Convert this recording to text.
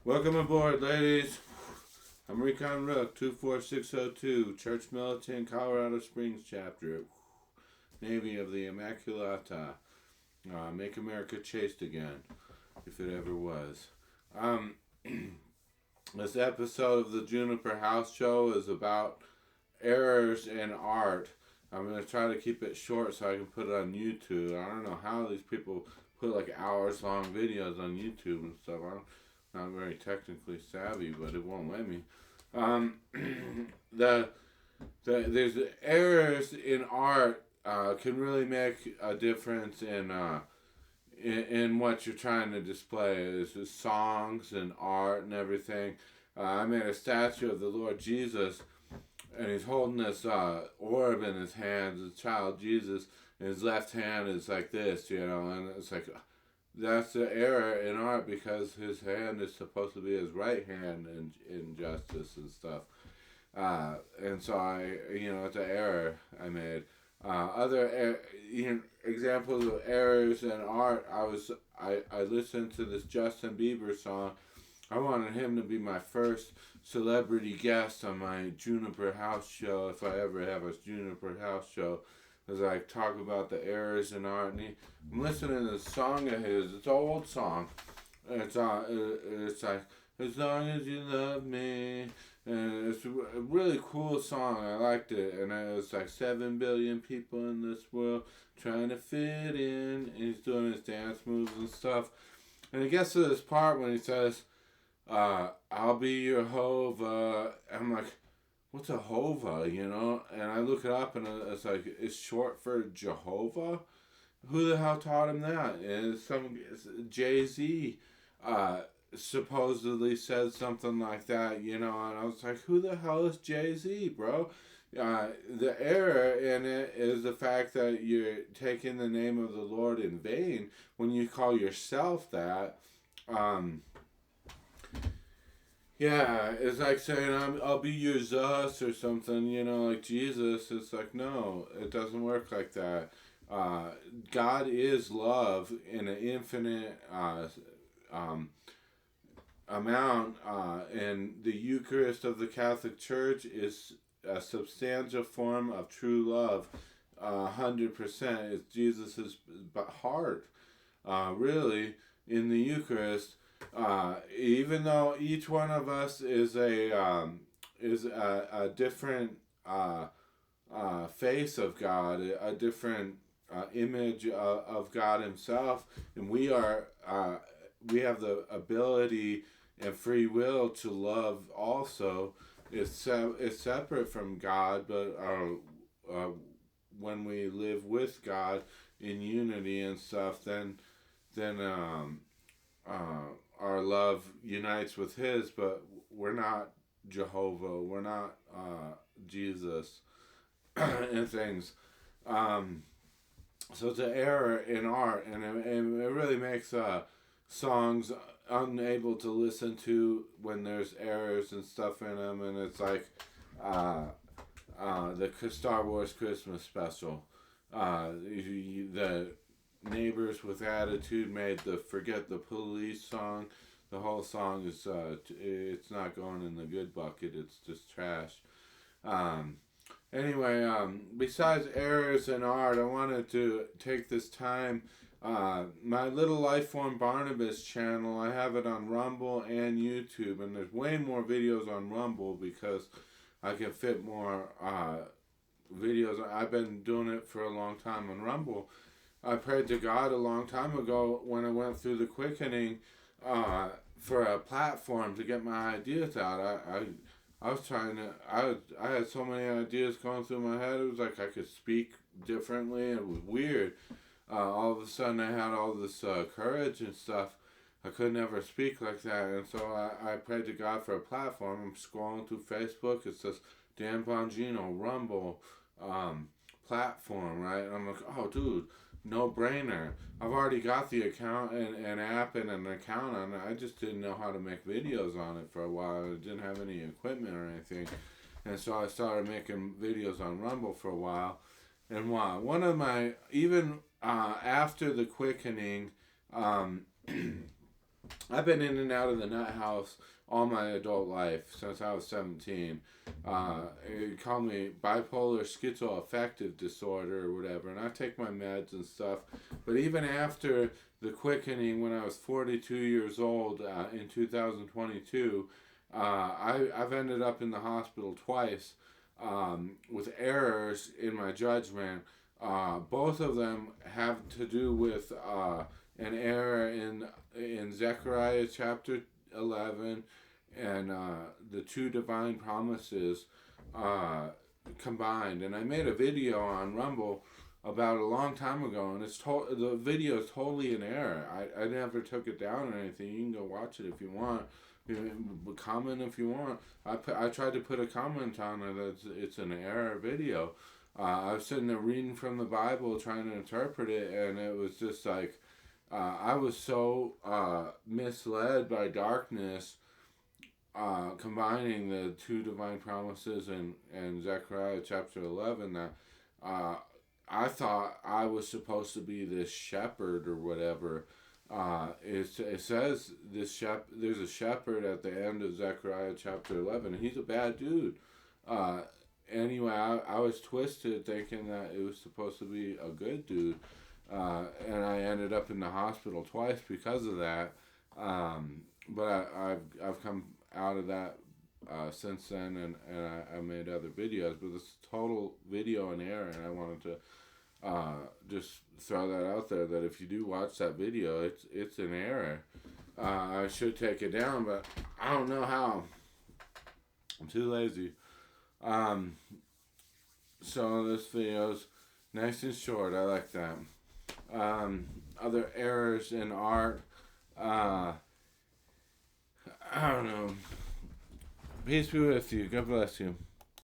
Welcome aboard, ladies. I'm Recon Rook, 24602, Church Militant, Colorado Springs chapter, Navy of the Immaculata. Make America chaste again, if it ever was. This episode of the Juniper House Show is about errors in art. I'm going to try to keep it short so I can put it on YouTube. I don't know how these people put like hours long videos on YouTube and stuff. I'm not very technically savvy, but it won't let me. There's errors in art can really make a difference in what you're trying to display. There's songs and art and everything. I made a statue of the Lord Jesus, and he's holding this orb in his hands, the child Jesus, and his left hand is like this, and it's like, that's the error in art because his hand is supposed to be his right hand in justice and stuff. And so it's an error I made. Other examples of errors in art, I listened to this Justin Bieber song. I wanted him to be my first celebrity guest on my Juniper House show, if I ever have a Juniper House show, as I talk about the errors in art. And I'm listening to this song of his. It's an old song. It's like, as long as you love me. And it's a really cool song. I liked it. And it was like 7 billion people in this world trying to fit in. And he's doing his dance moves and stuff. And it gets to this part when he says, I'll be your Hova. I'm like, what's a Hova, And I look it up and it's like, it's short for Jehovah? Who the hell taught him that? And Jay-Z supposedly said something like that, and I was like, who the hell is Jay-Z, bro? The error in it is the fact that you're taking the name of the Lord in vain when you call yourself that. Yeah, it's like saying I'll be your Zeus or something, like Jesus. It's like, no, it doesn't work like that. God is love in an infinite amount, and the Eucharist of the Catholic Church is a substantial form of true love. 100%. It's Jesus's heart, really, in the Eucharist. Even though each one of us is a different face of God, a different image of God Himself, and we have the ability and free will to love. Also, it's separate from God, but when we live with God in unity and stuff, then our love unites with His, but we're not Jehovah, we're not Jesus and things. So it's an error in art, and it really makes songs unable to listen to when there's errors and stuff in them, and it's like the Star Wars Christmas special. The Neighbors with Attitude made the Forget the Police song. The whole song is it's not going in the good bucket, it's just trash. Anyway, besides errors in art, I wanted to take this time. My Little Lifeform Barnabas channel, I have it on Rumble and YouTube, and there's way more videos on Rumble because I can fit more videos. I've been doing it for a long time on Rumble. I prayed to God a long time ago when I went through the quickening for a platform to get my ideas out. I was trying to, I had so many ideas going through my head. It was like I could speak differently. It was weird. All of a sudden I had all this courage and stuff. I could never speak like that. And so I prayed to God for a platform. I'm scrolling through Facebook. It says Dan Bongino, Rumble, platform, right? And I'm like, oh, dude, no brainer. I've already got the account and an app and an account on it. I just didn't know how to make videos on it for a while. I didn't have any equipment or anything. And so I started making videos on Rumble for a while. And one of my, even after the quickening, I've been in and out of the nut house all my adult life since I was 17. They call me bipolar schizoaffective disorder or whatever, and I take my meds and stuff. But even after the quickening when I was 42 years old in 2022, I've ended up in the hospital twice with errors in my judgment. Both of them have to do with an error in Zechariah chapter 11 and the two divine promises combined. And I made a video on Rumble about a long time ago, and the video is totally in error. I never took it down or anything. You can go watch it if you want. You can comment if you want. I tried to put a comment on it that it's an error video. I was sitting there reading from the Bible, trying to interpret it, and it was just like I was so misled by darkness, combining the two divine promises and Zechariah chapter 11, that I thought I was supposed to be this shepherd or whatever. It says there's a shepherd at the end of Zechariah chapter 11, and he's a bad dude. Anyway, I was twisted thinking that it was supposed to be a good dude. And I ended up in the hospital twice because of that. But I've come out of that since then, and I made other videos. But this total video in error, and I wanted to just throw that out there, that if you do watch that video, it's an error. I should take it down, but I don't know how. I'm too lazy. So this video's nice and short. I like that. Other errors in art. I don't know. Peace be with you. God bless you.